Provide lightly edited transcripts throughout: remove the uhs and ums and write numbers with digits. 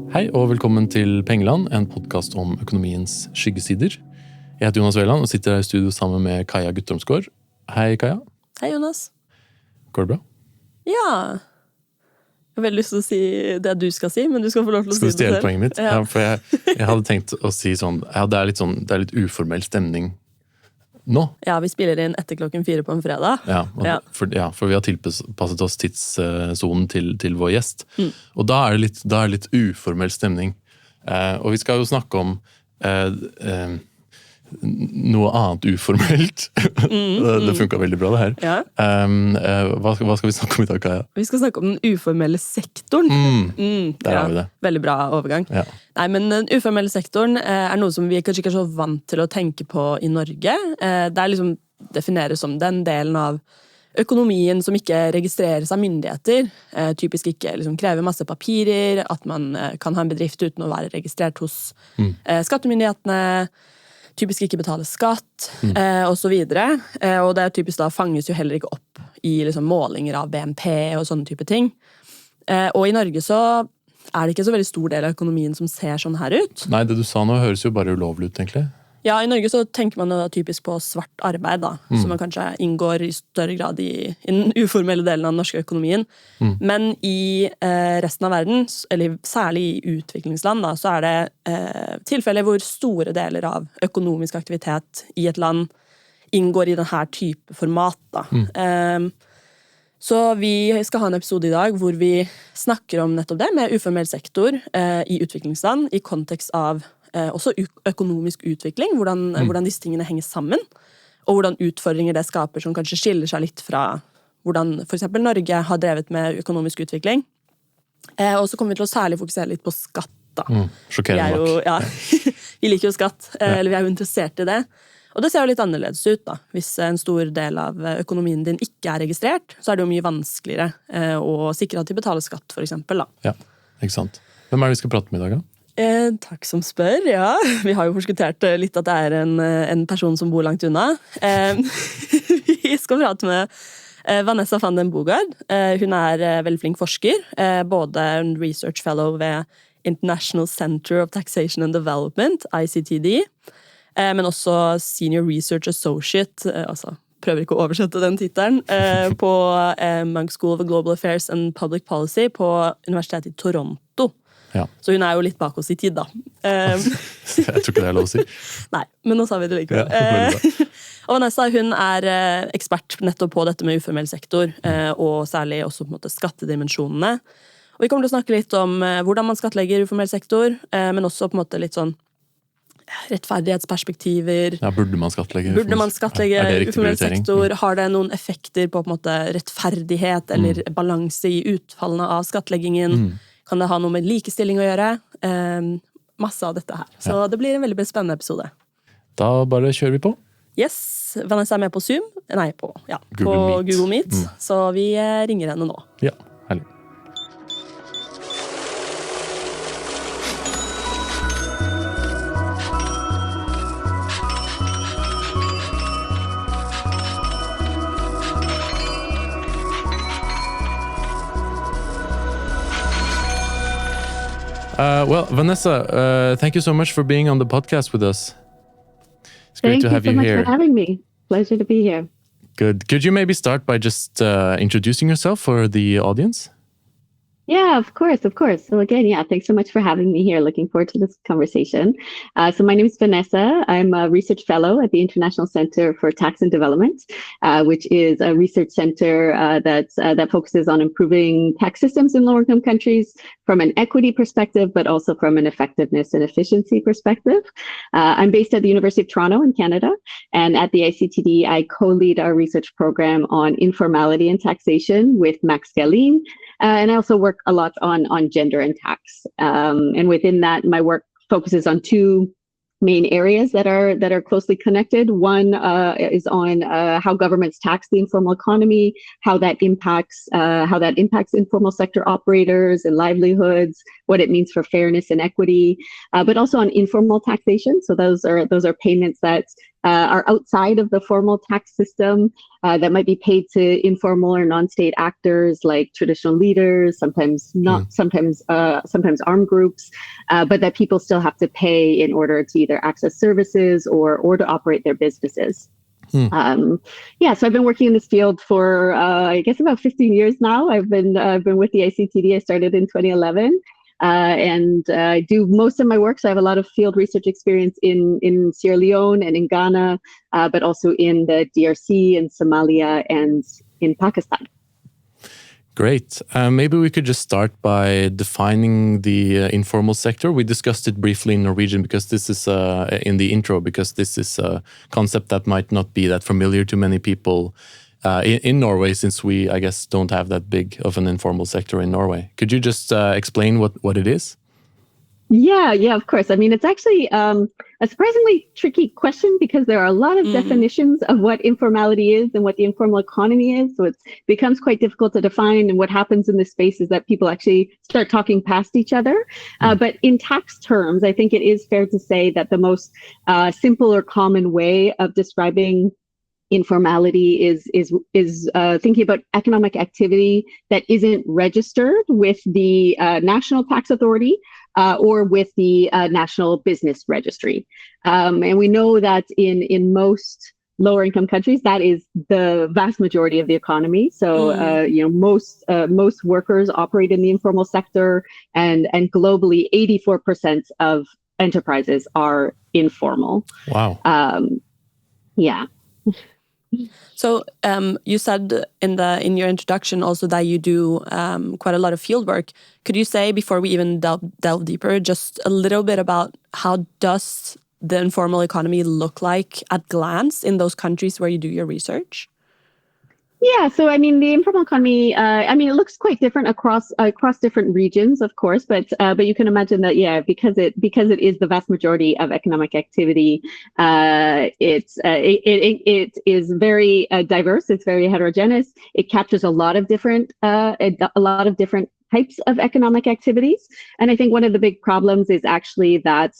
Hei og velkommen til Pengeland, en podcast om økonomiens skyggesider. Jeg heter Jonas Veland og sitter her i studio sammen med Kaja Guttormsgaard. Hei Kaja. Hei Jonas. Går det bra? Ja. Jeg har veldig lyst til å si det du skal si, men du skal få lov til å si det selv. Skal du stjele poenget mitt? Ja, for jeg hadde tenkt å si sånn, ja, det er litt uformell stemning nå. Ja, vi spiller inn etter 4:00 på en fredag. Ja, for vi har tilpasset oss tidssonen til vår gjest. Og da er det litt uformell stemning. Og vi skal jo snakke om noe annet uformelt. Det funket veldig bra det her. Ja. Hva skal vi snakke om i dag, Kaja? Vi skal snakke om den uformelle sektoren. Der har vi det. Veldig bra overgang. Ja. Nei, men den uformelle sektoren er noe som vi kanskje ikke er så vant til å tenke på i Norge. Det er liksom defineres som den delen av økonomien som ikke registreres av myndigheter. Typisk ikke liksom krever masse papirer, at man kan ha en bedrift uten å være registrert hos skattemyndighetene, typisk ikke betale skatt, og så videre. Og det typisk da fanges jo heller ikke opp i liksom målinger av BNP og sånne type ting. Og i Norge så er det ikke så veldig stor del av økonomien som ser sånn her ut. Nei, det du sa nå høres jo bare ulovlig ut, egentlig. Ja, i Norge så tenker man jo typisk på svart arbeid da, som man kanskje inngår i større grad i den uformelle delen av den norske økonomien. Men i resten av verden, eller særlig i utviklingsland da, så er det tilfeller hvor store deler av økonomisk aktivitet i et land inngår i denne type format da. Så vi skal ha en episode i dag hvor vi snakker om nettopp det med uformell sektor i utviklingsland i kontekst av også økonomisk utvikling, hvordan disse tingene henger sammen, og hvordan utfordringer det skaper som kanskje skiller seg litt fra hvordan for eksempel Norge har drevet med økonomisk utvikling. Og så kommer vi til å særlig fokusere litt på skatt da. Sjokkerende nok. Ja, vi liker jo skatt, eller vi er jo interessert i det. Og det ser jo litt annerledes ut da. Hvis en stor del av økonomien din ikke er registrert, så er det jo mye vanskeligere å sikre at de betaler skatt, for eksempel da. Ja, ikke sant. Hvem er det vi skal prate med i dag da? Takk som spør, ja. Vi har jo forskuttert litt at det er en person som bor langt unna. Vi skal prate med Vanessa van den Bogard. Hun er veldig flink forsker, både en research fellow ved International Center of Taxation and Development, ICTD, men også Senior Research Associate, altså prøver ikke å oversette den titelen, på Munk School of Global Affairs and Public Policy på Universitetet i Toronto. Ja. Så hun er jo litt bak oss i tid da. Jeg tror ikke det er lov å si. Nei, men nå sa vi det likevel. Og Vanessa, hun er ekspert nettopp på dette med uformell sektor, og særlig også på en måte skattedimensjonene. Og vi kommer til å snakke litt om hvordan man skattlegger uformell sektor, men også på en måte litt sånn rettferdighetsperspektiver. Ja, burde man skattlegge uformell sektor? Har det noen effekter på en måte rettferdighet eller balanse i utfallene av skattleggingen? Kan det ha noe med likestilling å gjøre? Masse av dette her. Så det blir en veldig spennende episode. Da bare kjører vi på. Yes, Vanessa er med på Zoom. Nei, på Google Meet. Så vi ringer henne nå. Ja, herlig. Well, Vanessa, thank you so much for being on the podcast with us. It's great to have you here. Thank you so much for having me. Pleasure to be here. Good. Could you maybe start by just introducing yourself for the audience? Yeah, of course. So again, thanks so much for having me here. Looking forward to this conversation. So my name is Vanessa. I'm a research fellow at the International Center for Tax and Development, which is a research center that focuses on improving tax systems in lower-income countries from an equity perspective, but also from an effectiveness and efficiency perspective. I'm based at the University of Toronto in Canada, and at the ICTD, I co-lead our research program on informality and taxation with Max Galin. And I also work a lot on gender and tax. And within that, my work focuses on two main areas that are closely connected. One is on how governments tax the informal economy, how that impacts informal sector operators and livelihoods, what it means for fairness and equity, but also on informal taxation. So those are payments that are outside of the formal tax system, that might be paid to informal or non-state actors like traditional leaders, sometimes not, sometimes armed groups, but that people still have to pay in order to either access services or to operate their businesses. So I've been working in this field for I guess about 15 years now. I've been with the ICTD. I started in 2011. And I do most of my work. So I have a lot of field research experience in Sierra Leone and in Ghana, but also in the DRC and Somalia and in Pakistan. Great. Maybe we could just start by defining the informal sector. We discussed it briefly in Norwegian because this is in the intro, because this is a concept that might not be that familiar to many people in Norway, since we, I guess, don't have that big of an informal sector in Norway. Could you just explain what it is? Yeah, of course. I mean, it's actually a surprisingly tricky question because there are a lot of definitions of what informality is and what the informal economy is. So it becomes quite difficult to define. And what happens in this space is that people actually start talking past each other. But in tax terms, I think it is fair to say that the most simple or common way of describing informality is thinking about economic activity that isn't registered with the national tax authority or with the National Business Registry. And we know that in most lower income countries, that is the vast majority of the economy. So, most workers operate in the informal sector, and globally, 84% of enterprises are informal. Wow. Yeah. So you said in your introduction also that you do quite a lot of field work. Could you say, before we even delve deeper, just a little bit about how does the informal economy look like at glance in those countries where you do your research? Yeah, so I mean, the informal economy, it looks quite different across different regions, of course, but you can imagine that, because it is the vast majority of economic activity, it is very diverse. It's very heterogeneous. It captures a lot of different types of economic activities, and I think one of the big problems is actually that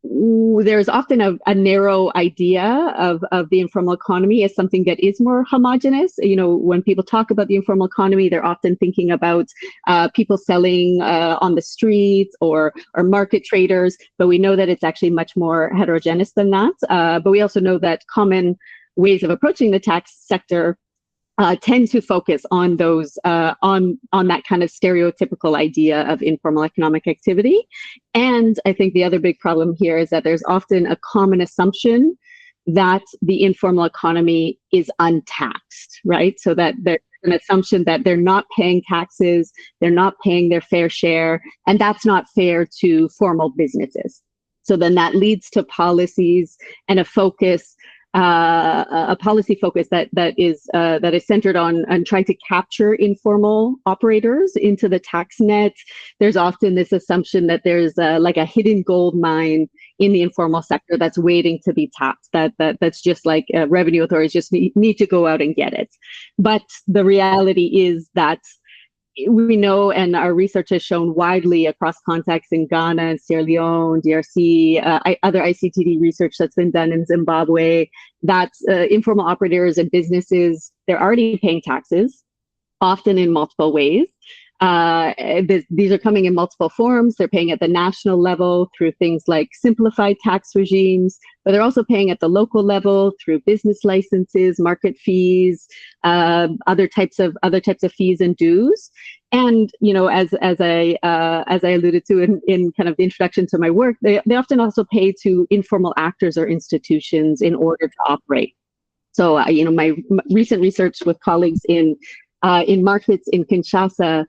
there's often a narrow idea of the informal economy as something that is more homogenous. When people talk about the informal economy, they're often thinking about people selling on the streets or market traders, but we know that it's actually much more heterogeneous than that. But we also know that common ways of approaching the tax sector tend to focus on those on that kind of stereotypical idea of informal economic activity. And I think the other big problem here is that there's often a common assumption that the informal economy is untaxed, right? So that there's an assumption that they're not paying taxes, they're not paying their fair share, and that's not fair to formal businesses. So then that leads to policies and a policy focus that is centered on trying to capture informal operators into the tax net. There's often this assumption that there's like a hidden gold mine in the informal sector that's waiting to be tapped. That's just like revenue authorities just need to go out and get it. But the reality is that we know, and our research has shown widely across contexts in Ghana, Sierra Leone, DRC, other ICTD research that's been done in Zimbabwe, that informal operators and businesses, they're already paying taxes, often in multiple ways. These are coming in multiple forms. They're paying at the national level through things like simplified tax regimes, but they're also paying at the local level through business licenses, market fees, other types of fees and dues. And as I alluded to in kind of the introduction to my work, they often also pay to informal actors or institutions in order to operate. So my recent research with colleagues in markets in Kinshasa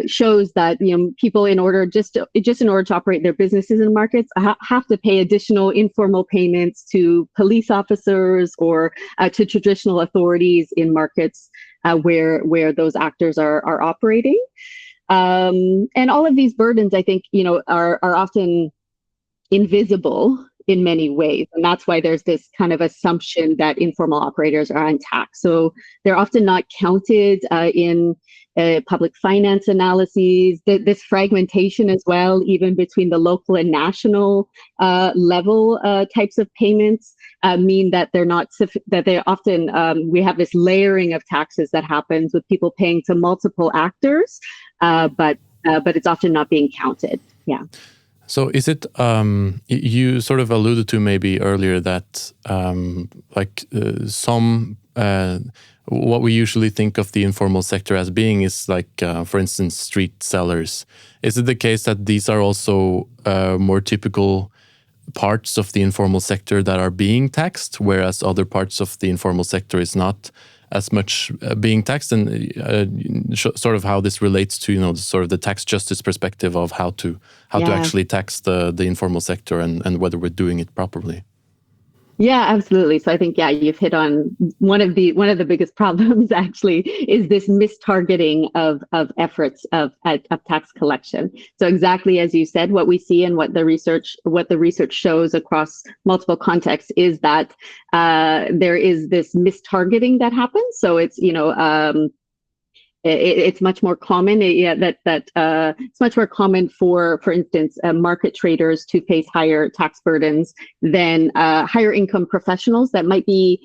shows that people, in order to operate their businesses in markets, have to pay additional informal payments to police officers or to traditional authorities in markets where those actors are operating. And all of these burdens, I think, are often invisible in many ways. And that's why there's this kind of assumption that informal operators are untaxed. So they're often not counted in public finance analyses. This fragmentation as well, even between the local and national level types of payments, mean that they're not that they often we have this layering of taxes that happens with people paying to multiple actors, but it's often not being counted. Yeah. So is it, you sort of alluded to maybe earlier that what we usually think of the informal sector as being is like, for instance, street sellers. Is it the case that these are also more typical parts of the informal sector that are being taxed, whereas other parts of the informal sector is not as much being taxed, and sort of how this relates to, you know, sort of the tax justice perspective of how to actually tax the informal sector and whether we're doing it properly? Yeah, absolutely. So I think, you've hit on one of the biggest problems actually is this mistargeting of efforts of tax collection. So exactly as you said, what we see and what the research shows across multiple contexts is that there is this mistargeting that happens. So it's, it's much more common, it's much more common for instance, market traders to face higher tax burdens than higher income professionals that might be,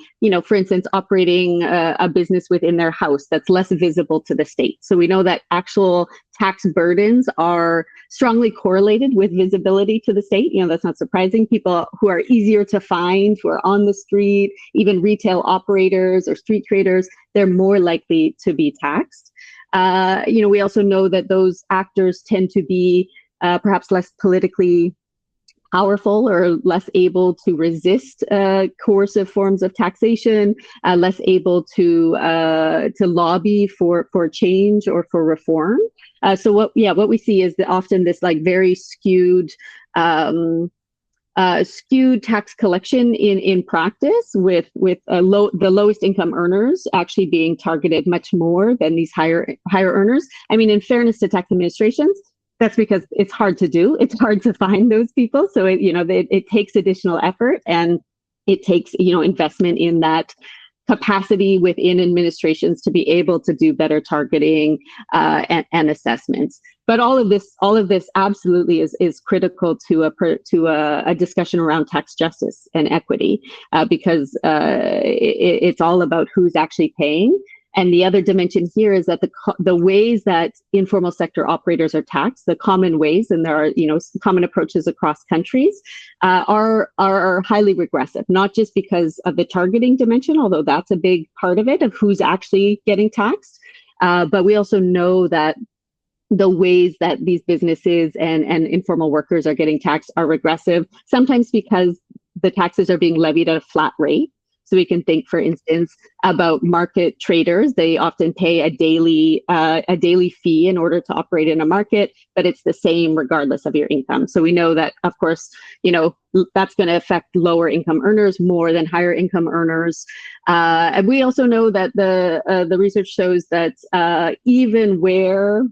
for instance, operating a business within their house that's less visible to the state. So we know that actual tax burdens are strongly correlated with visibility to the state. That's not surprising. People who are easier to find, who are on the street, even retail operators or street traders, they're more likely to be taxed. We also know that those actors tend to be perhaps less politically powerful or less able to resist coercive forms of taxation, less able to lobby for change or for reform. So what we see is that often this like very skewed tax collection in practice, with the lowest income earners actually being targeted much more than these higher earners. I mean, in fairness to tax administrations, that's because it's hard to do. It's hard to find those people. So it takes additional effort, and it takes investment in that capacity within administrations to be able to do better targeting and assessments. But all of this absolutely is critical to a discussion around tax justice and equity, because it's all about who's actually paying. And the other dimension here is that the ways that informal sector operators are taxed, the common ways, and there are common approaches across countries, are highly regressive. Not just because of the targeting dimension, although that's a big part of it, of who's actually getting taxed, but we also know that the ways that these businesses and informal workers are getting taxed are regressive. Sometimes because the taxes are being levied at a flat rate. So we can think, for instance, about market traders. They often pay a daily fee in order to operate in a market, but it's the same regardless of your income. So we know that, of course, that's going to affect lower income earners more than higher income earners. And we also know that the research shows that even where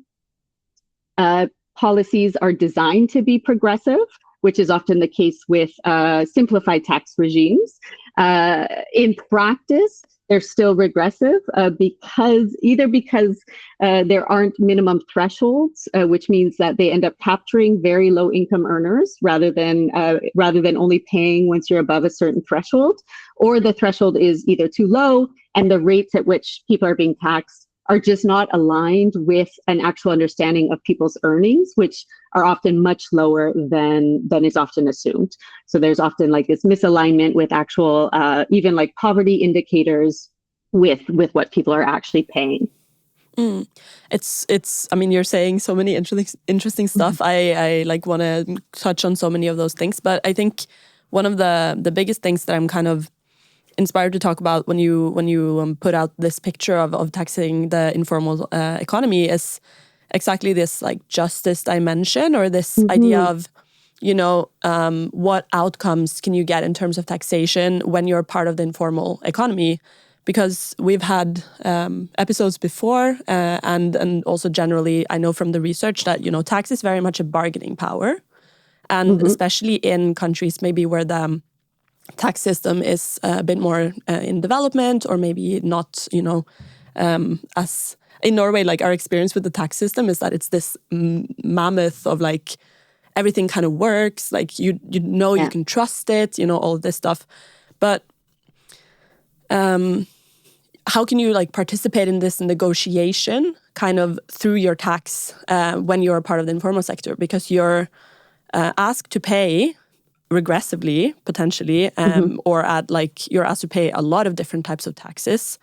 policies are designed to be progressive, which is often the case with simplified tax regimes, in practice, they're still regressive because there aren't minimum thresholds, which means that they end up capturing very low income earners rather than only paying once you're above a certain threshold, or the threshold is either too low and the rates at which people are being taxed are just not aligned with an actual understanding of people's earnings, which are often much lower than is often assumed. So there's often like this misalignment with actual, even like poverty indicators with what people are actually paying. It's. I mean, you're saying so many interesting stuff. I like want to touch on so many of those things, but I think one of the biggest things that I'm kind of inspired to talk about when you put out this picture of taxing the informal economy is exactly this like justice dimension, or this idea of what outcomes can you get in terms of taxation when you're part of the informal economy, because we've had episodes before and also generally I know from the research that tax is very much a bargaining power. And especially in countries maybe where the tax system is a bit more in development, or maybe not, as in Norway, like our experience with the tax system is that it's this mammoth of like everything kind of works, like you can trust it, all of this stuff. But how can you like participate in this negotiation kind of through your tax when you're a part of the informal sector? Because you're asked to pay regressively, potentially, or you're asked to pay a lot of different types of taxes,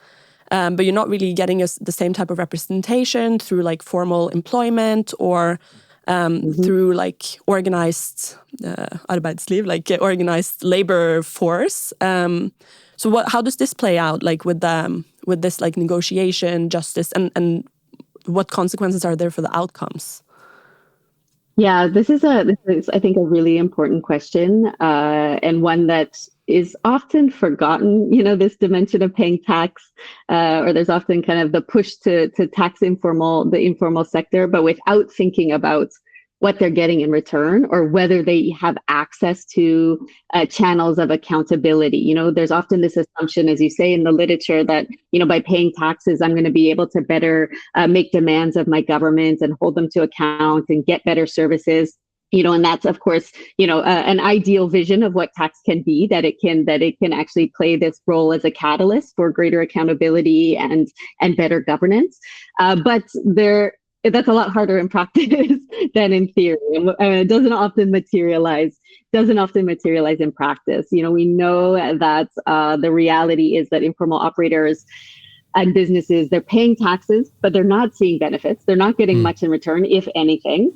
but you're not really getting the same type of representation through like formal employment or through like organized arbeidsliv, like organized labor force. So how does this play out, like with this like negotiation, justice, and what consequences are there for the outcomes? Yeah, this is I think a really important question, and one that is often forgotten. This dimension of paying tax, or there's often kind of the push to tax the informal sector, but without thinking about what they're getting in return, or whether they have access to channels of accountability. There's often this assumption, as you say in the literature, that, by paying taxes, I'm going to be able to better make demands of my government and hold them to account and get better services. And that's, of course, an ideal vision of what tax can be, that it can actually play this role as a catalyst for greater accountability and better governance. But that's a lot harder in practice than in theory. It doesn't often materialize in practice. We know that the reality is that informal operators and businesses, they're paying taxes, but they're not seeing benefits. They're not getting much in return, if anything.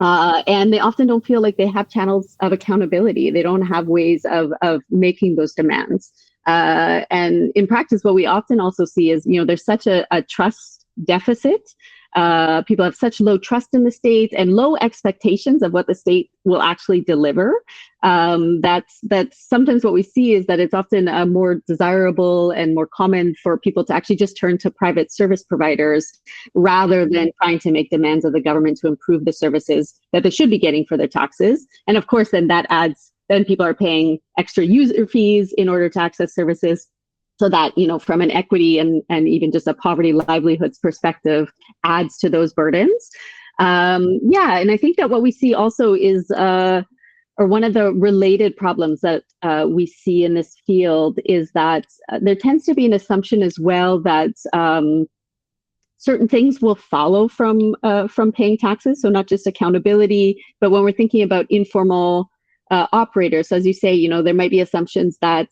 And they often don't feel like they have channels of accountability. They don't have ways of making those demands. And in practice, what we often also see is, there's such a trust deficit. People have such low trust in the state and low expectations of what the state will actually deliver. That's sometimes what we see is that it's often more desirable and more common for people to actually just turn to private service providers rather than trying to make demands of the government to improve the services that they should be getting for their taxes. And of course, then people are paying extra user fees in order to access services. So that, from an equity and even just a poverty livelihoods perspective adds to those burdens. And I think that what we see also is, or one of the related problems that we see in this field is that there tends to be an assumption as well that certain things will follow from paying taxes. So not just accountability, but when we're thinking about informal operators, so as you say, there might be assumptions that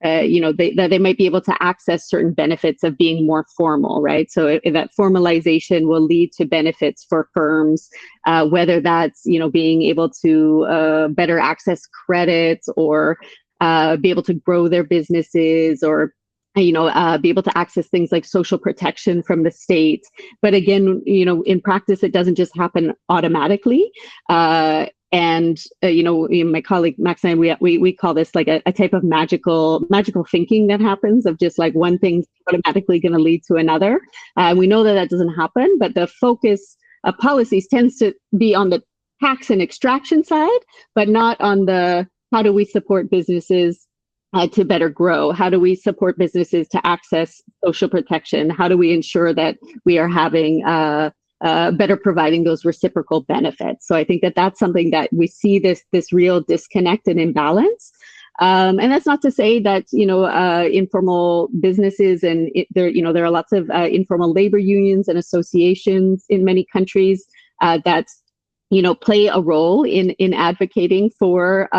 that they might be able to access certain benefits of being more formal, right? So that formalization will lead to benefits for firms, whether that's, being able to better access credit or be able to grow their businesses or, be able to access things like social protection from the state. But again, in practice, it doesn't just happen automatically. And my colleague Max and I, we call this like a type of magical thinking that happens of just like one thing's automatically going to lead to another. We know that doesn't happen, but the focus of policies tends to be on the tax and extraction side, but not on the how do we support businesses to better grow? How do we support businesses to access social protection? How do we ensure that we are having better providing those reciprocal benefits? So I think that that's something that we see this real disconnect and imbalance. And that's not to say that, informal businesses and there are lots of informal labor unions and associations in many countries that, play a role in advocating for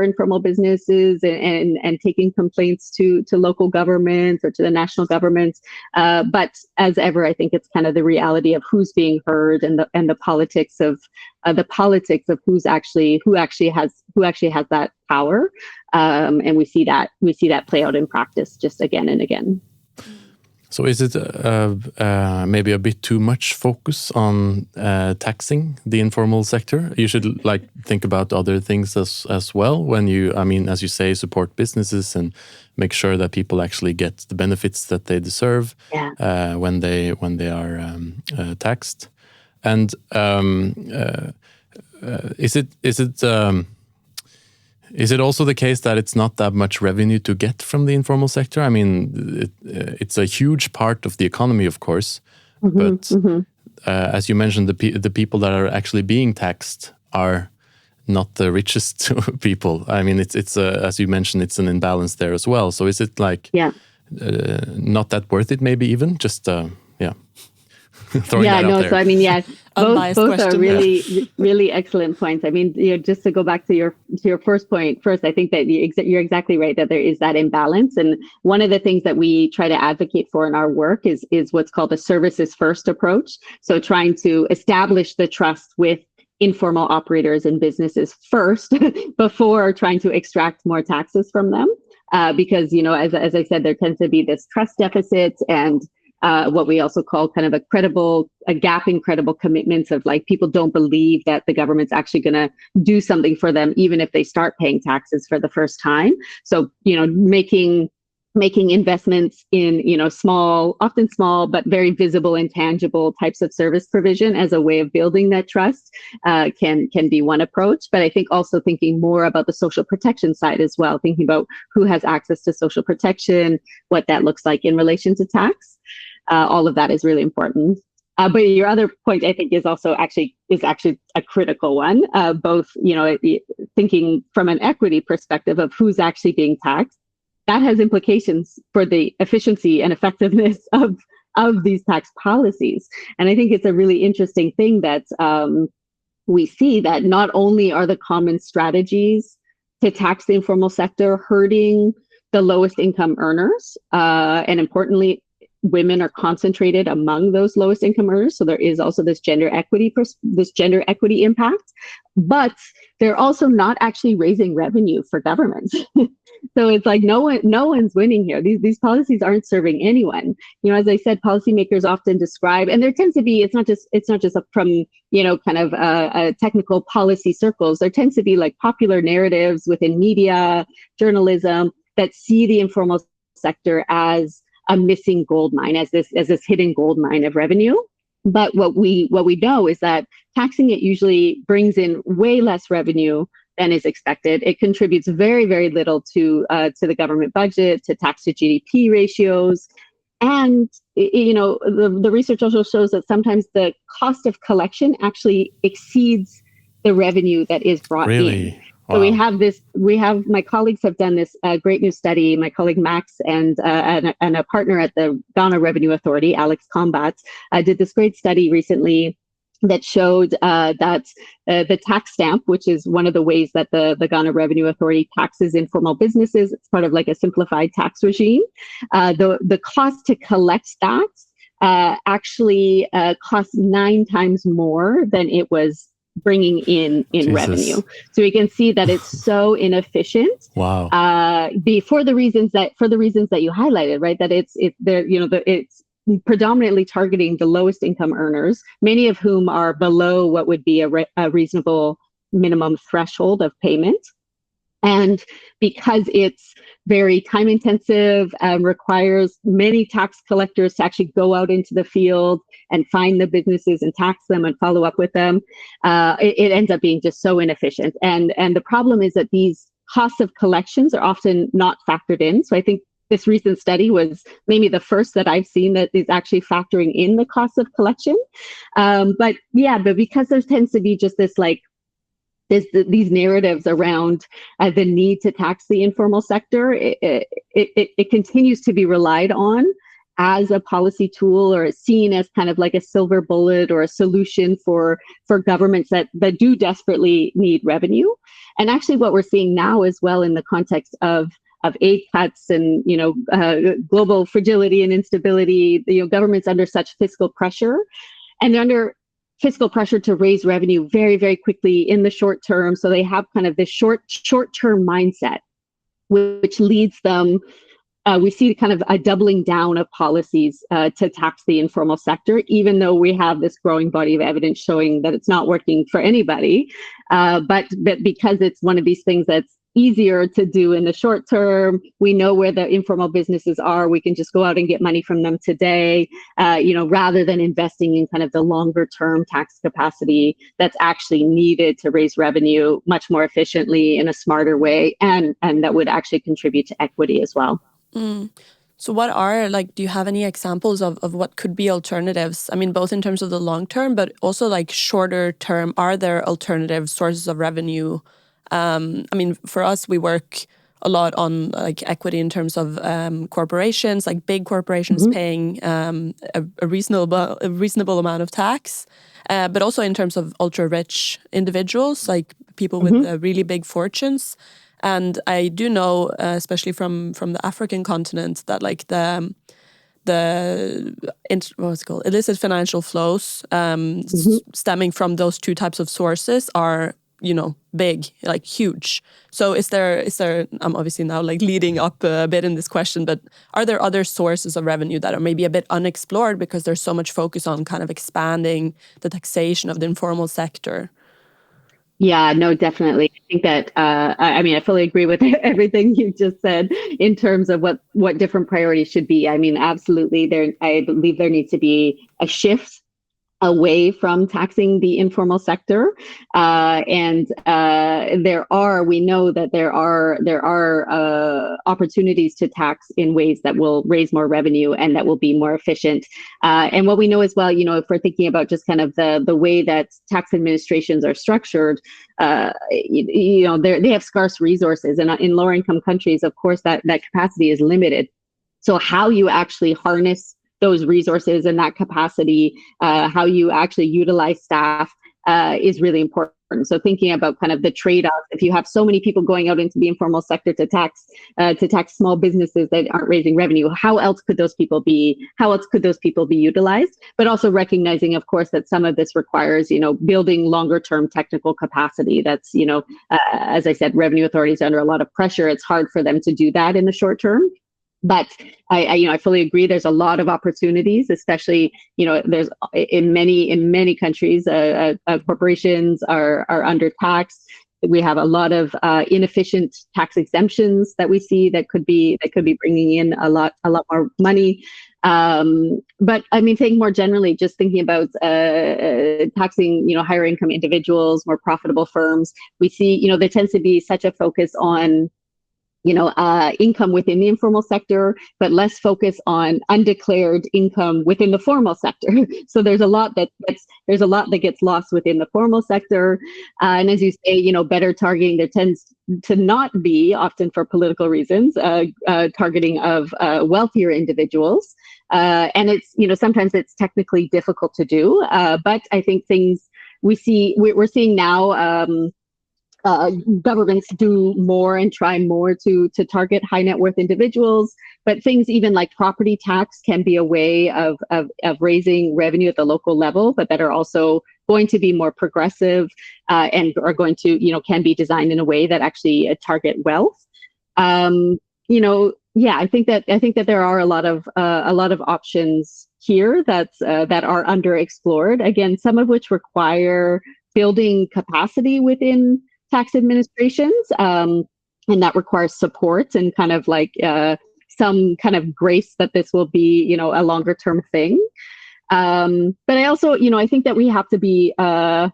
informal businesses and taking complaints to local governments or to the national governments. But as ever, I think it's kind of the reality of who's being heard and the politics of who actually has that power. And we see that play out in practice just again and again. So is it maybe a bit too much focus on taxing the informal sector? You should think about other things as well when you, as you say, support businesses and make sure that people actually get the benefits that they deserve when they are taxed. And is it also the case that it's not that much revenue to get from the informal sector? I mean, it's a huge part of the economy, of course, but as you mentioned, the people that are actually being taxed are not the richest people. I mean, it's as you mentioned, it's an imbalance there as well. So is it like not that worth it? Maybe even just throwing that out there. So I mean, both are really really excellent points. I mean, just to go back to your first point first, I think that you're exactly right that there is that imbalance, and one of the things that we try to advocate for in our work is what's called a services first approach. So trying to establish the trust with informal operators and businesses first before trying to extract more taxes from them, because as I said, there tends to be this trust deficit and what we also call kind of a gap in credible commitments of like people don't believe that the government's actually going to do something for them, even if they start paying taxes for the first time. So, making investments in, often small, but very visible and tangible types of service provision as a way of building that trust can be one approach. But I think also thinking more about the social protection side as well, thinking about who has access to social protection, what that looks like in relation to tax. All of that is really important. But your other point, I think, is actually a critical one. Both, thinking from an equity perspective of who's actually being taxed, that has implications for the efficiency and effectiveness of these tax policies. And I think it's a really interesting thing that we see that not only are the common strategies to tax the informal sector hurting the lowest income earners, and importantly, women are concentrated among those lowest income earners. So there is also this gender equity impact, but they're also not actually raising revenue for governments. So it's like no one's winning here. These policies aren't serving anyone. As I said, policymakers often describe, and there tends to be, it's not just from kind of technical policy circles. There tends to be like popular narratives within media, journalism that see the informal sector as a missing gold mine, as this hidden gold mine of revenue. But what we know is that taxing it usually brings in way less revenue than is expected. It contributes very, very little to the government budget, to tax to GDP ratios. And the research also shows that sometimes the cost of collection actually exceeds the revenue that is brought in. Wow. So my colleagues have done this great new study. My colleague Max and a partner at the Ghana Revenue Authority, Alex Combat, did this great study recently that showed that the tax stamp, which is one of the ways that the Ghana Revenue Authority taxes informal businesses, it's part of like a simplified tax regime. The cost to collect that actually costs 9 times more than it was bringing in revenue. So we can see that it's so inefficient. Wow. For the reasons that you highlighted, right? That it's predominantly targeting the lowest income earners, many of whom are below what would be a reasonable minimum threshold of payment. And because it's very time intensive, requires many tax collectors to actually go out into the field and find the businesses and tax them and follow up with them, it ends up being just so inefficient. And the problem is that these costs of collections are often not factored in. So I think this recent study was maybe the first that I've seen that is actually factoring in the costs of collection. But because there tends to be just this these narratives around the need to tax the informal sector, it continues to be relied on as a policy tool, or seen as kind of like a silver bullet or a solution for governments that do desperately need revenue. And actually what we're seeing now as well in the context of aid cuts and global fragility and instability, governments under such fiscal pressure, and they're under fiscal pressure to raise revenue very, very quickly in the short term. So they have kind of this short-term mindset, which leads them, we see kind of a doubling down of policies to tax the informal sector, even though we have this growing body of evidence showing that it's not working for anybody. But because it's one of these things that's easier to do in the short term. We know where the informal businesses are. We can just go out and get money from them today, rather than investing in kind of the longer term tax capacity that's actually needed to raise revenue much more efficiently in a smarter way, and that would actually contribute to equity as well. So what are, do you have any examples of what could be alternatives? I mean, both in terms of the long term, but also like shorter term, are there alternative sources of revenue? I mean, for us, we work a lot on like equity in terms of corporations, like big corporations paying a reasonable amount of tax, but also in terms of ultra rich individuals, like people with really big fortunes. And I do know, especially from the African continent, that like what's it called, illicit financial flows stemming from those two types of sources are, big, like huge. So is there, I'm obviously now like leading up a bit in this question, but are there other sources of revenue that are maybe a bit unexplored because there's so much focus on kind of expanding the taxation of the informal sector? Yeah, no, definitely. I think that, I fully agree with everything you just said in terms of what different priorities should be. I mean, absolutely. I believe there needs to be a shift away from taxing the informal sector. We know that there are opportunities to tax in ways that will raise more revenue and that will be more efficient. And what we know as well, if we're thinking about just kind of the way that tax administrations are structured, they have scarce resources, and in lower income countries, of course, that capacity is limited. So how you actually harness those resources and that capacity, how you actually utilize staff is really important. So thinking about kind of the trade-offs, if you have so many people going out into the informal sector to tax small businesses that aren't raising revenue, how else could those people be utilized? But also recognizing, of course, that some of this requires, building longer term technical capacity. That's, as I said, revenue authorities are under a lot of pressure. It's hard for them to do that in the short term. But I fully agree. There's a lot of opportunities, especially there's in many countries, corporations are undertaxed. We have a lot of inefficient tax exemptions that we see that could be bringing in a lot more money. But I mean, thinking more generally, just thinking about taxing higher income individuals, more profitable firms. We see there tends to be such a focus on income within the informal sector, but less focus on undeclared income within the formal sector. So there's a lot that gets lost within the formal sector. And as you say, better targeting, there tends to not be, often for political reasons, targeting of wealthier individuals. And it's, sometimes it's technically difficult to do. But I think we're seeing now, governments do more and try more to target high net worth individuals, but things even like property tax can be a way of raising revenue at the local level, but that are also going to be more progressive and are going to can be designed in a way that actually target wealth. I think that there are a lot of options here that are underexplored. Again, some of which require building capacity within tax administrations, and that requires support and kind of like some kind of grace that this will be, a longer term thing. But I also, I think that we have to be a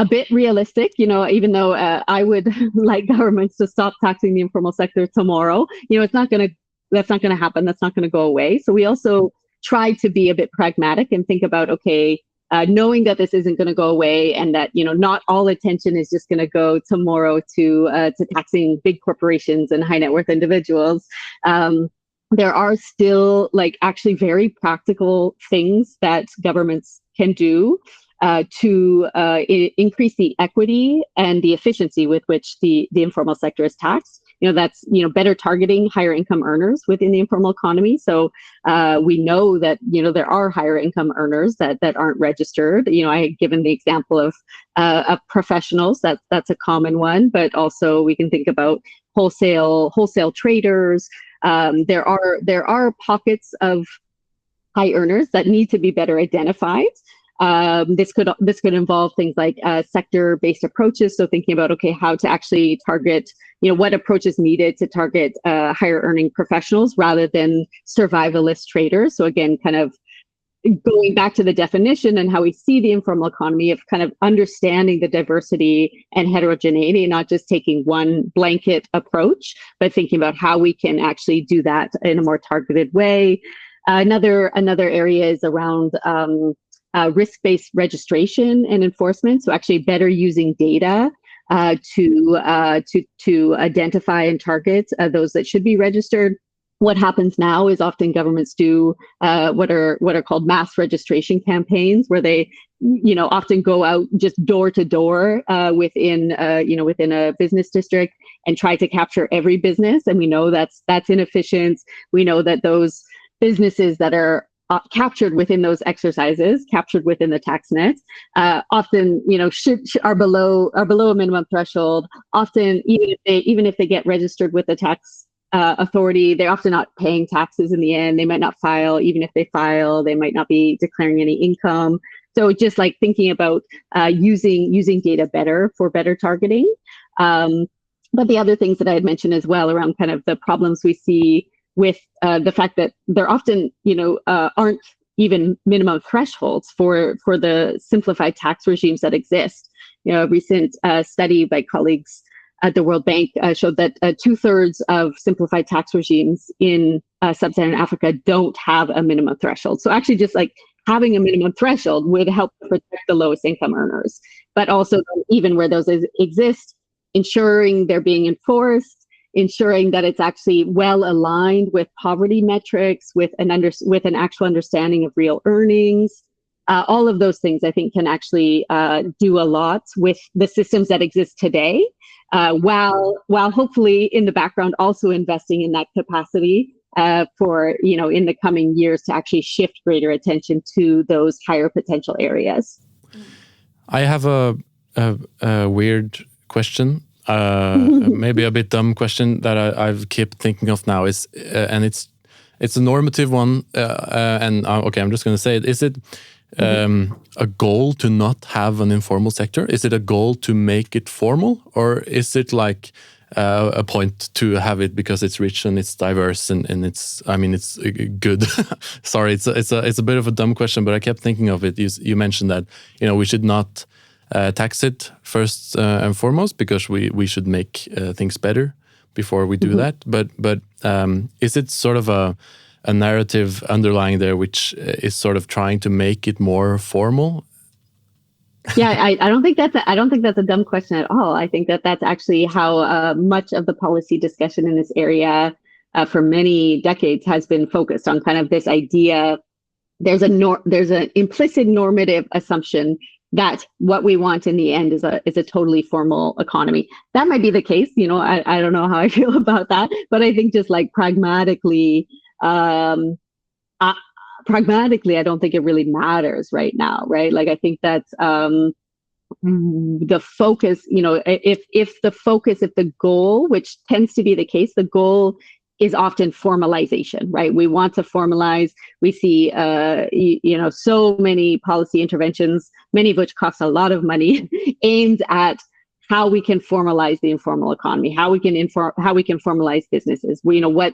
bit realistic, even though I would like governments to stop taxing the informal sector tomorrow, that's not going to happen. That's not going to go away. So we also try to be a bit pragmatic and think about, okay, knowing that this isn't going to go away and that, not all attention is just going to go tomorrow to taxing big corporations and high net worth individuals. There are still actually very practical things that governments can do to increase the equity and the efficiency with which the informal sector is taxed. That's, better targeting higher income earners within the informal economy. So we know that, there are higher income earners that aren't registered. I had given the example of professionals. That's a common one, but also we can think about wholesale traders. There are pockets of high earners that need to be better identified. This could involve things like sector-based approaches. So thinking about, okay, how to actually target, what approach is needed to target higher earning professionals rather than survivalist traders. So again, kind of going back to the definition and how we see the informal economy of kind of understanding the diversity and heterogeneity, not just taking one blanket approach, but thinking about how we can actually do that in a more targeted way. Another area is around risk-based registration and enforcement. So actually better using data to identify and target those that should be registered. What happens now is often governments do what are called mass registration campaigns, where they, often go out just door to door within a business district and try to capture every business. And we know that's inefficient. We know that those businesses that are captured within those exercises, captured within the tax net, often are below a minimum threshold. Often, even if they get registered with the tax authority, they're often not paying taxes in the end. They might not file. Even if they file, they might not be declaring any income. So just like thinking about using data better for better targeting. But the other things that I had mentioned as well around kind of the problems we see with the fact that there often, aren't even minimum thresholds for the simplified tax regimes that exist. A recent study by colleagues at the World Bank showed that 2/3 of simplified tax regimes in sub-Saharan Africa don't have a minimum threshold. So actually just like having a minimum threshold would help protect the lowest income earners. But also even where those exist, ensuring they're being enforced, ensuring that it's actually well aligned with poverty metrics, with an actual understanding of real earnings. All of those things I think can actually do a lot with the systems that exist today, while hopefully in the background also investing in that capacity for in the coming years to actually shift greater attention to those higher potential areas. I have a weird question. Maybe a bit dumb question that I've kept thinking of now is, and it's a normative one, and okay, I'm just going to say it. Is it a goal to not have an informal sector? Is it a goal to make it formal, or is it like a point to have it because it's rich and it's diverse and it's good? Sorry, it's a bit of a dumb question, but I kept thinking of it. You mentioned that we should not tax it first and foremost because we should make things better before we do that. But is it sort of a narrative underlying there which is sort of trying to make it more formal? Yeah, I don't think that's a dumb question at all. I think that's actually how much of the policy discussion in this area for many decades has been focused on kind of this idea. There's an implicit normative assumption that what we want in the end is a totally formal economy. That might be the case. I don't know how I feel about that, but I think just like pragmatically, I don't think it really matters right now, right? Like I think that the focus, if the goal, which tends to be the case, the goal is often formalization, right? We want to formalize. We see, so many policy interventions, many of which cost a lot of money, aimed at how we can formalize the informal economy, how we can formalize businesses. What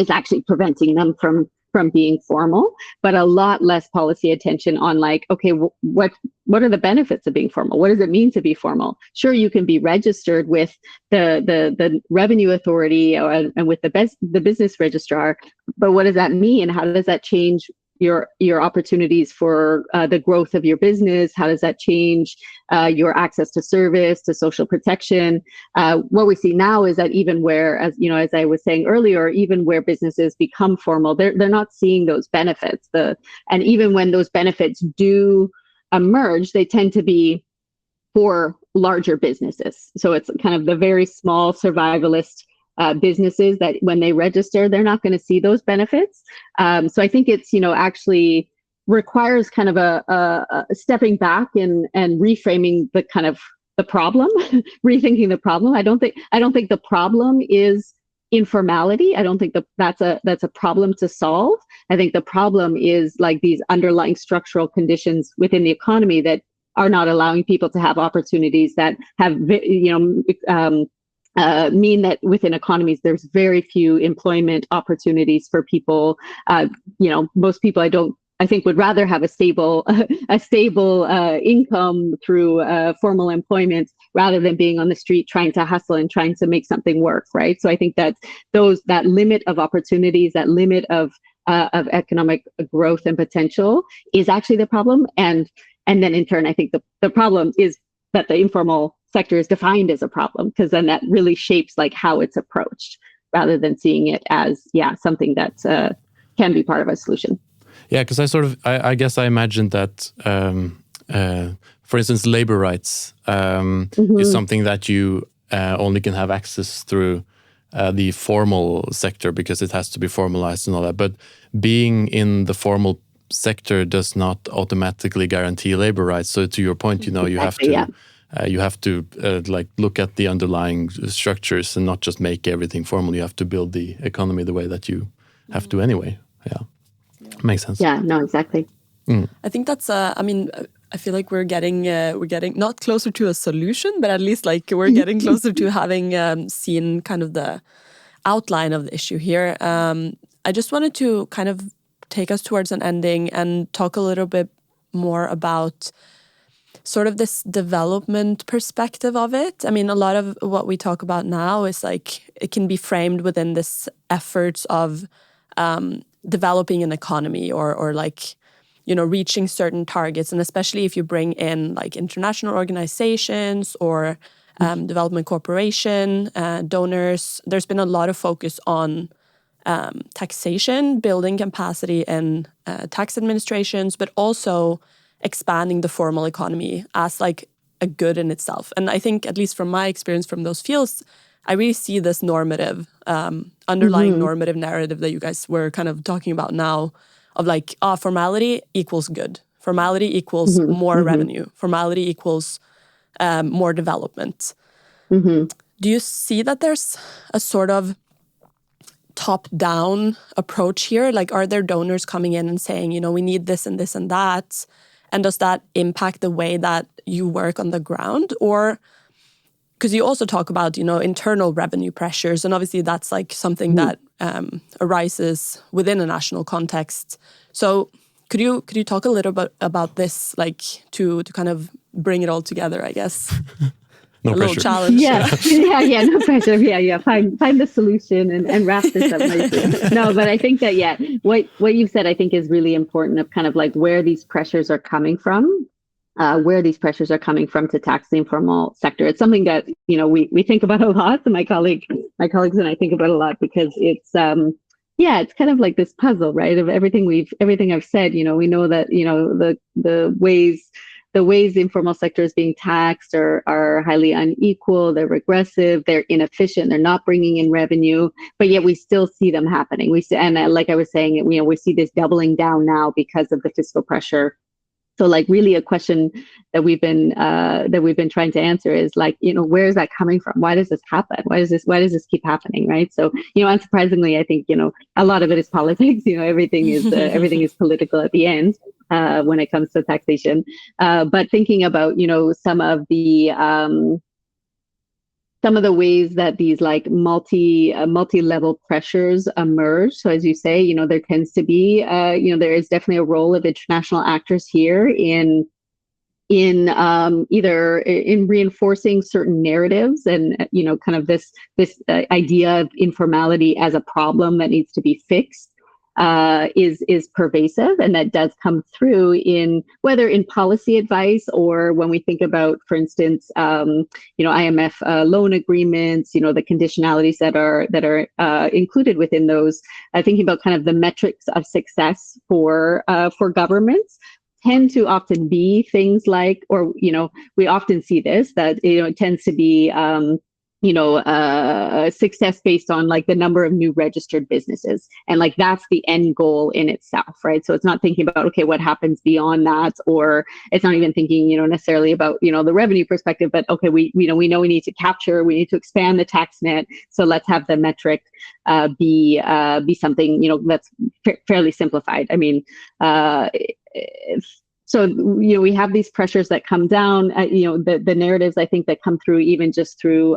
is actually preventing them from being formal, but a lot less policy attention on like, okay, what are the benefits of being formal? What does it mean to be formal? Sure, you can be registered with the revenue authority and with the business registrar, but what does that mean? How does that change your opportunities for the growth of your business? How does that change your access to service, to social protection? What we see now is that even where, as I was saying earlier, even where businesses become formal, they're not seeing those benefits. And even when those benefits do emerge, they tend to be for larger businesses. So it's kind of the very small survivalist businesses that when they register, they're not going to see those benefits. So I think it's, actually requires kind of a stepping back and reframing the problem, rethinking the problem. I don't think the problem is informality. I don't think that's a problem to solve. I think the problem is like these underlying structural conditions within the economy that are not allowing people to have opportunities, that have, mean that within economies there's very few employment opportunities for people. Most people I think would rather have a stable income through formal employment rather than being on the street trying to hustle and trying to make something work, right? So I think that that limit of opportunities, that limit of economic growth and potential is actually the problem. And then in turn, I think the problem is that the informal sector is defined as a problem, because then that really shapes like how it's approached rather than seeing it as, something that can be part of a solution. Yeah, because I guess I imagined that, for instance, labor rights is something that you only can have access through the formal sector because it has to be formalized and all that. But being in the formal sector does not automatically guarantee labor rights. So to your point, you have to like look at the underlying structures and not just make everything formal. You have to build the economy the way that you have to anyway. Yeah. Makes sense. Yeah, no, exactly. I think that's, I feel like we're getting not closer to a solution, but at least like we're getting closer to having seen kind of the outline of the issue here. I just wanted to kind of take us towards an ending and talk a little bit more about sort of this development perspective of it. I mean, a lot of what we talk about now is like, it can be framed within this efforts of developing an economy or like, reaching certain targets. And especially if you bring in like international organizations or development cooperation, donors, there's been a lot of focus on taxation, building capacity in tax administrations, but also expanding the formal economy as like a good in itself. And I think, at least from my experience from those fields, I really see this normative, underlying normative narrative that you guys were kind of talking about now, of like, formality equals good. Formality equals more revenue. Formality equals more development. Do you see that there's a sort of top-down approach here? Like, are there donors coming in and saying, we need this and this and that? And does that impact the way that you work on the ground? Or, because you also talk about, internal revenue pressures, and obviously that's like something that arises within a national context. So could you talk a little bit about this, like to kind of bring it all together, I guess? No pressure. Little challenge. Yeah, no pressure. Yeah. Find the solution and wrap this up nicely. No, but I think that, what you've said, I think is really important, of kind of like where these pressures are coming from. To tax the informal sector. It's something that, we think about a lot. And my colleagues and I think about a lot, because it's, it's kind of like this puzzle, right? Of everything I've said, we know that, the ways the informal sector is being taxed are highly unequal, they're regressive, they're inefficient, they're not bringing in revenue, but yet we still see them happening. Like I was saying, we see this doubling down now because of the fiscal pressure. So like really a question that we've been trying to answer is like, where is that coming from? Why does this happen? Why does this keep happening? Right. So, unsurprisingly, I think, a lot of it is politics. Everything is political at the end when it comes to taxation. But thinking about, some of the ways that these like multi-level pressures emerge. So as you say, there tends to be, there is definitely a role of international actors here in either in reinforcing certain narratives and, kind of this idea of informality as a problem that needs to be fixed. Is pervasive, and that does come through in whether in policy advice or when we think about, for instance, IMF loan agreements, the conditionalities that are included within those. Thinking about kind of the metrics of success for governments tend to often be things like, or we often see this, that it tends to be success based on like the number of new registered businesses. And like, that's the end goal in itself, right? So it's not thinking about, okay, what happens beyond that, or it's not even thinking, necessarily about, the revenue perspective, but okay, we know we need to we need to expand the tax net. So let's have the metric be something, that's fairly simplified. I mean, so, we have these pressures that come down, the narratives, I think, that come through even just through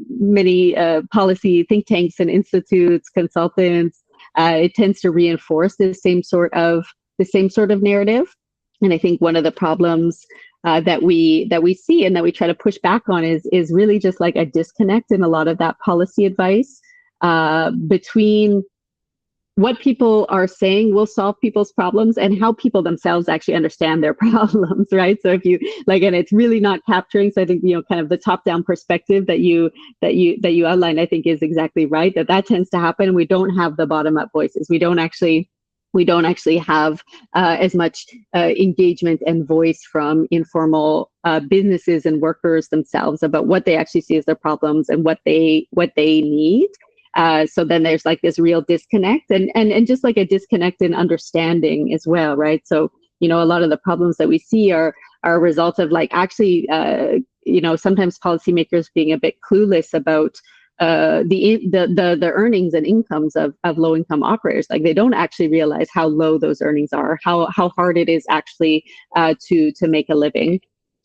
many policy think tanks and institutes, consultants. It tends to reinforce the same sort of narrative. And I think one of the problems that we see and that we try to push back on is really just like a disconnect in a lot of that policy advice between what people are saying will solve people's problems and how people themselves actually understand their problems, right? So if you and it's really not capturing. So I think, kind of the top-down perspective that you outlined, I think is exactly right, that tends to happen. We don't have the bottom-up voices. We don't actually have as much engagement and voice from informal businesses and workers themselves about what they actually see as their problems and what they need. So then there's like this real disconnect and just like a disconnect in understanding as well, right? So, a lot of the problems that we see are a result of like actually, sometimes policymakers being a bit clueless about the earnings and incomes of low income operators. Like they don't actually realize how low those earnings are, how hard it is actually to make a living,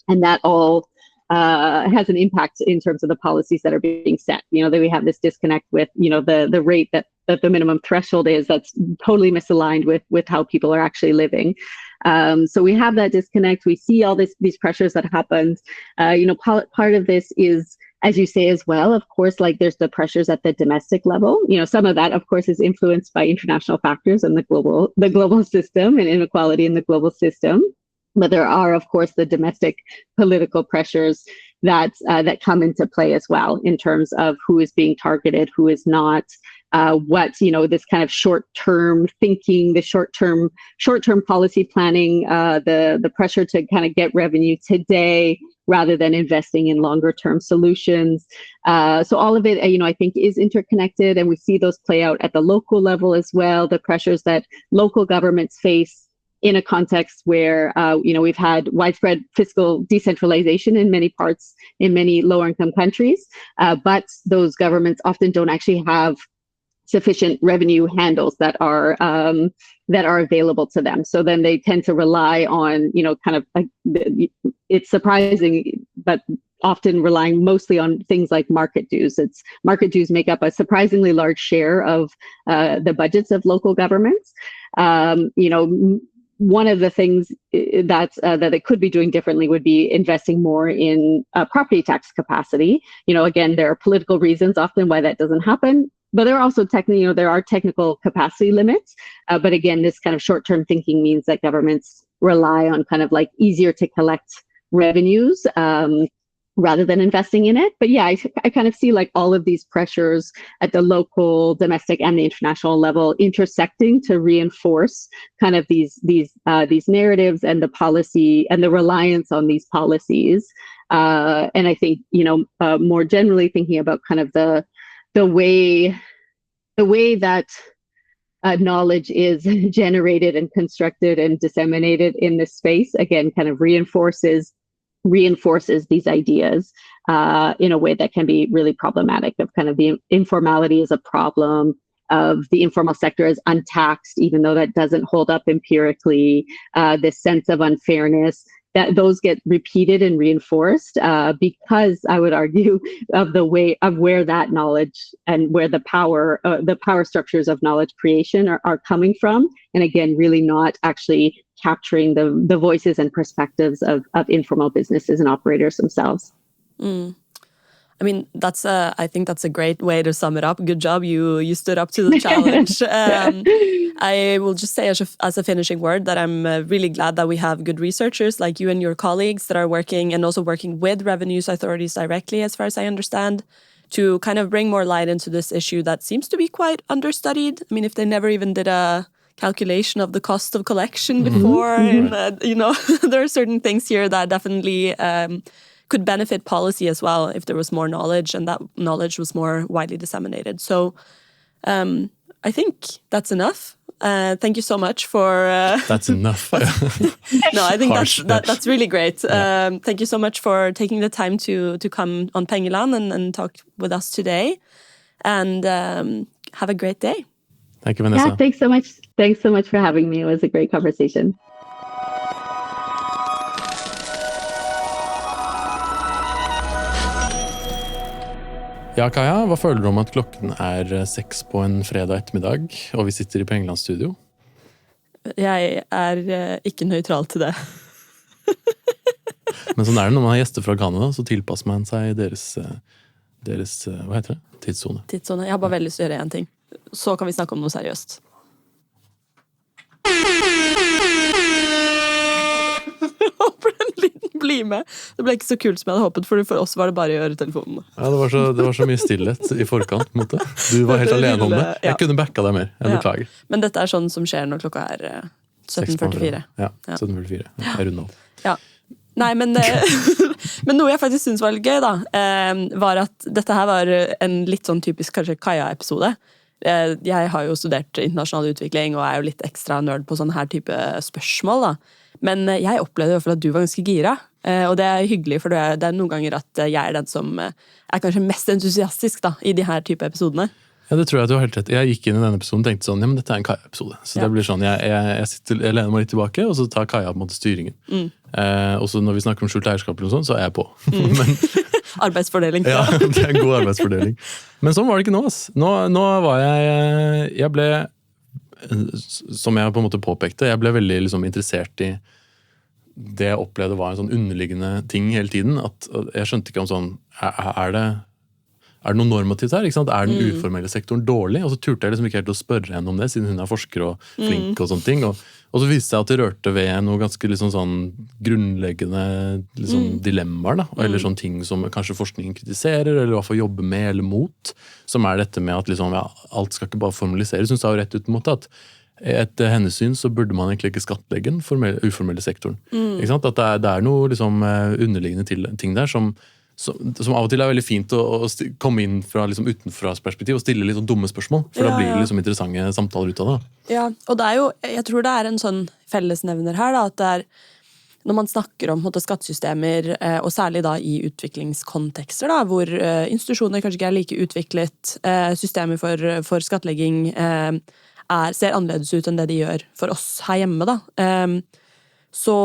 and that all has an impact in terms of the policies that are being set. That we have this disconnect with, the rate that the minimum threshold is, that's totally misaligned with how people are actually living. So we have that disconnect. We see all these pressures that happen. Part of this is, as you say as well, of course, like there's the pressures at the domestic level. Some of that, of course, is influenced by international factors and the global system and inequality in the global system. But there are, of course, the domestic political pressures that come into play as well in terms of who is being targeted, who is not, this kind of short-term thinking, the short-term policy planning, the pressure to kind of get revenue today rather than investing in longer-term solutions. So all of it, I think, is interconnected, and we see those play out at the local level as well. The pressures that local governments face in a context where, we've had widespread fiscal decentralization in many parts, in many lower income countries, but those governments often don't actually have sufficient revenue handles that are available to them. So then they tend to rely on, it's surprising, but often relying mostly on things like market dues. Market dues make up a surprisingly large share of the budgets of local governments. One of the things that they could be doing differently would be investing more in property tax capacity. Again, there are political reasons often why that doesn't happen, but there are also technical capacity limits. But again, this kind of short-term thinking means that governments rely on kind of like easier to collect revenues rather than investing in it. But yeah, I kind of see like all of these pressures at the local, domestic, and the international level intersecting to reinforce kind of these narratives and the policy and the reliance on these policies. And I think, more generally thinking about kind of the way that knowledge is generated and constructed and disseminated in this space, again, kind of reinforces these ideas in a way that can be really problematic, of kind of the informality as a problem, of the informal sector as untaxed, even though that doesn't hold up empirically, this sense of unfairness, that those get repeated and reinforced because I would argue of the way of where that knowledge and where the power structures of knowledge creation are coming from. And again, really not actually capturing the voices and perspectives of informal businesses and operators themselves. I mean, I think that's a great way to sum it up. Good job. You stood up to the challenge. I will just say as a finishing word that I'm really glad that we have good researchers like you and your colleagues that are working with revenues authorities directly, as far as I understand, to kind of bring more light into this issue that seems to be quite understudied. I mean, if they never even did a calculation of the cost of collection before, and there are certain things here that definitely could benefit policy as well if there was more knowledge and that knowledge was more widely disseminated. So I think that's enough. Thank you so much for... That's enough. No, I think that's really great. Thank you so much for taking the time to come on Pengeland and talk with us today. And have a great day. Thank you, Vanessa. Yeah, thanks so much. Thanks so much for having me. It was a great conversation. Ja, Kaja, hva føler du om at klokken 6 på en fredag ettermiddag, og vi sitter i Pengeland studio? Jeg ikke nøytral til det. Men sånn det når man har gjester fra Canada, så tilpasser man seg deres hva heter det? Tidszone. Tidszone. Jeg har bare veldig lyst til å gjøre en ting. Så kan vi snakke om noe seriøst. Jeg håper den lyden blir med. Det ble ikke så kult som jeg hadde håpet, for oss var det bare i øretelefonene. Ja, det var så mye stillhet i forkant, på en måte. Du var helt alene om det. Jeg kunne backa deg mer. Jeg beklager. Men dette sånn som skjer når klokka 17:44. Ja, 17:44. Jeg runder opp. Ja. Nei, men noe jeg faktisk synes var litt gøy da, var at dette her var en litt sånn typisk kanskje Kaja-episode. Jeg har jo studert internasjonal utvikling og jo litt ekstra nerd på sånne her type spørsmål da. Men jeg opplevde i hvert fall at du var ganske gira, og det hyggelig, for det noen ganger at jeg den som kanskje mest entusiastisk da, i de her type episodene. Ja, det tror jeg at du har helt rett. Jeg gikk inn i denne episoden og tenkte sånn, ja, men dette en Kaja-episode. Så det blir sånn, jeg lener meg litt tilbake, og så tar Kaja på en måte styringen. Og så når vi snakker om skjult eierskap eller sånn, så jeg på. Men, arbeidsfordeling. Ja, det en god arbeidsfordeling. Men sånn var det ikke nå, ass. Nå var jeg ble, som jeg på en måte påpekte, jeg ble veldig liksom interessert i det jeg opplevde var en sånn underliggende ting hele tiden, at jeg skjønte ikke om sånn, er det noe normativt her? Ikke sant? Den uformelle sektoren dårlig? Og så turte jeg liksom ikke helt å spørre henne om det, siden hun forsker og flink og sånne ting. Og så viste jeg at det rørte ved noe ganske liksom sånn grunnleggende liksom dilemmaer, da. Eller sånne ting som kanskje forskningen kritiserer, eller i hvert fall jobber med eller mot, som dette med at liksom, ja, alt skal ikke bare formaliseres. Hun sa jo rett ut mot at etter hennes syn så burde man egentlig ikke skattlegge den uformelle sektoren. Ikke sant? At det noe liksom underliggende ting der som av og til veldig fint å komme inn fra liksom utenfras perspektiv og stille litt dumme spørsmål, for da blir det liksom interessante samtaler ut av det. Ja, og det jo, jeg tror det en sånn fellesnevner her, da, at når man snakker om skattesystemer, og særlig da i utviklingskontekster, da, hvor institusjoner kanskje ikke like utviklet, systemer for skattlegging ser annerledes ut enn det de gjør for oss her hjemme, da. Så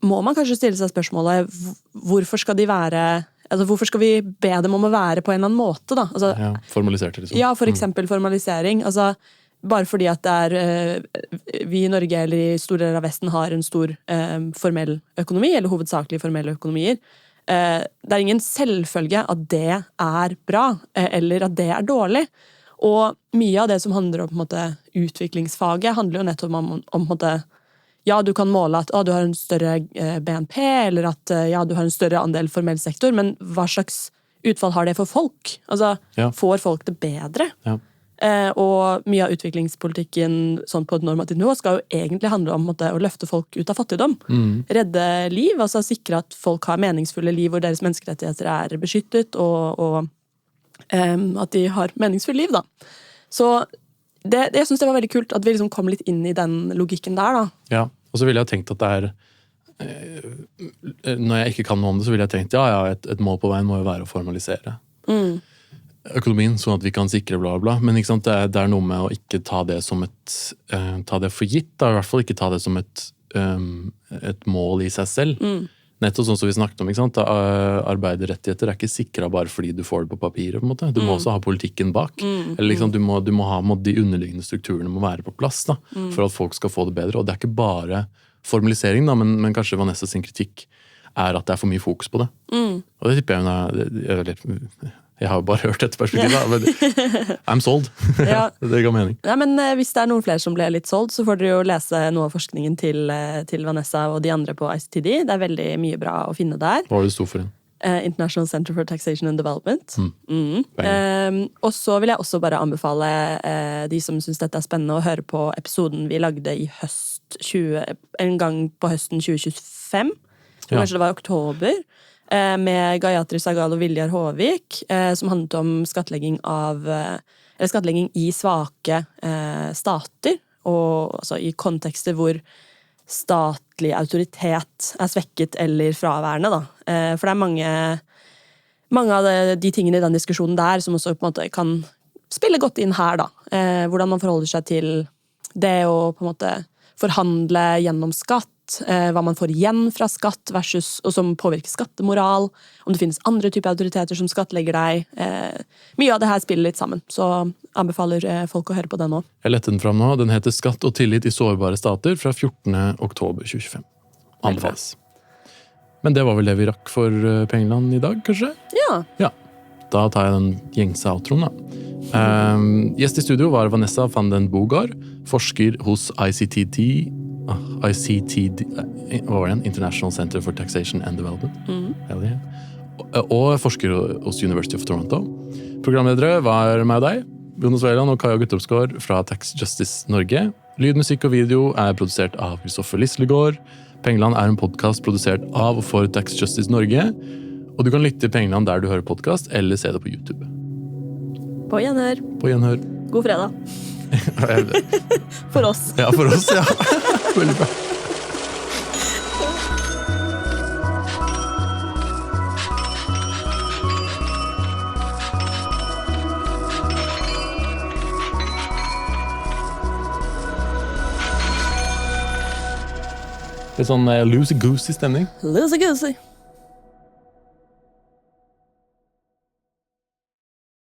må man kanskje stille seg spørsmålet, hvorfor skal de være... Altså, hvorfor skal vi be dem om å være på en eller annen måte, da? Altså, ja, formalisert, liksom. Ja, for eksempel formalisering. Altså, bare fordi at vi i Norge eller i store deler av Vesten har en stor formell økonomi, eller hovedsakelig formelle økonomier. Det ingen selvfølge at det bra, eller at det dårlig. Og mye av det som handler om på en måte, utviklingsfaget, handler jo nettopp om på en måte, ja, du kan måle at du har en større BNP, eller at ja, du har en større andel formell sektor, men hva slags utfall har det for folk? Altså, får folk det bedre? Ja. Og mye av utviklingspolitikken sånn på et normativt nivå skal jo egentlig handle om måte, å løfte folk ut av fattigdom. Redde liv, altså sikre at folk har meningsfulle liv hvor deres menneskerettigheter beskyttet, og at de har meningsfulle liv, da. Så jeg synes det var veldig kult at vi liksom kom litt inn i den logikken der, da. Ja, og så ville jeg tenkt at det når jeg ikke kan noe om det, så ville jeg tenkt, et mål på veien må jo være å formalisere økonomien, sånn at vi kan sikre bla bla, men ikke sant, det noe med å ikke ta det som ta det for gitt, da, i hvert fall ikke ta det som et mål i seg selv. Nettopp sånn som vi snakket om, ikke sant? Arbeiderrettigheter ikke sikret bare fordi du får det på papiret, på en måte. Du må også ha politikken bak. Eller liksom, du må ha de underliggende strukturene må være på plass da, for at folk skal få det bedre. Og det ikke bare formalisering, da, men kanskje Vanessa sin kritikk at det for mye fokus på det. Og det tipper jeg har jo bare hørt dette perspektivet, men I'm sold. Ja. Det ga mening. Ja, men hvis det noen flere som ble litt solgt, så får dere jo lese noe av forskningen til Vanessa og de andre på ICTD. Det veldig mye bra å finne der. Hva var det stod for den? International Center for Taxation and Development. Og så vil jeg også bare anbefale de som synes dette spennende å høre på episoden vi lagde i en gang på høsten 2025. Kanskje det var i oktober. med Gayatri Sagal og Viljar Håvik, som handlet om skattlegging i svake stater, og altså i kontekster hvor statlig autoritet svekket eller fraværende. Da. For det mange av de tingene i den diskusjonen der som også på en måte kan spille godt inn her. Da. Hvordan man forholder seg til det å på en måte forhandle gjennom skatt, hva man får igjen fra skatt versus, og som påvirker skattemoral, om det finnes andre typer autoriteter som skattlegger deg. Mye av det her spiller litt sammen, så anbefaler folk å høre på den nå. Jeg lette den fram nå. Den heter Skatt og tillit i sårbare stater fra 14. oktober 2025. Anbefales. Men det var vel det vi rakk for Pengeland i dag, kanskje? Ja. Da tar jeg den gjengse outroen, da. Gjest i studio var Vanessa van den Bogaard, forsker hos ICTD, hva var det? International Center for Taxation and Development. Og forsker hos University of Toronto. Programledere var meg og deg, Jonas Weiland og Kaja Guttorpsgaard fra Tax Justice Norge. Lyd, musikk og video produsert av Kristoffer Lislegaard. Pengeland en podcast produsert av og for Tax Justice Norge. Og du kan lytte til Pengeland der du hører podcast, eller se det på YouTube. På gjenhør. God fredag. For oss. Ja, for oss, ja. Veldig bra. Litt sånn loosey-goosey stemning. Loosey-goosey.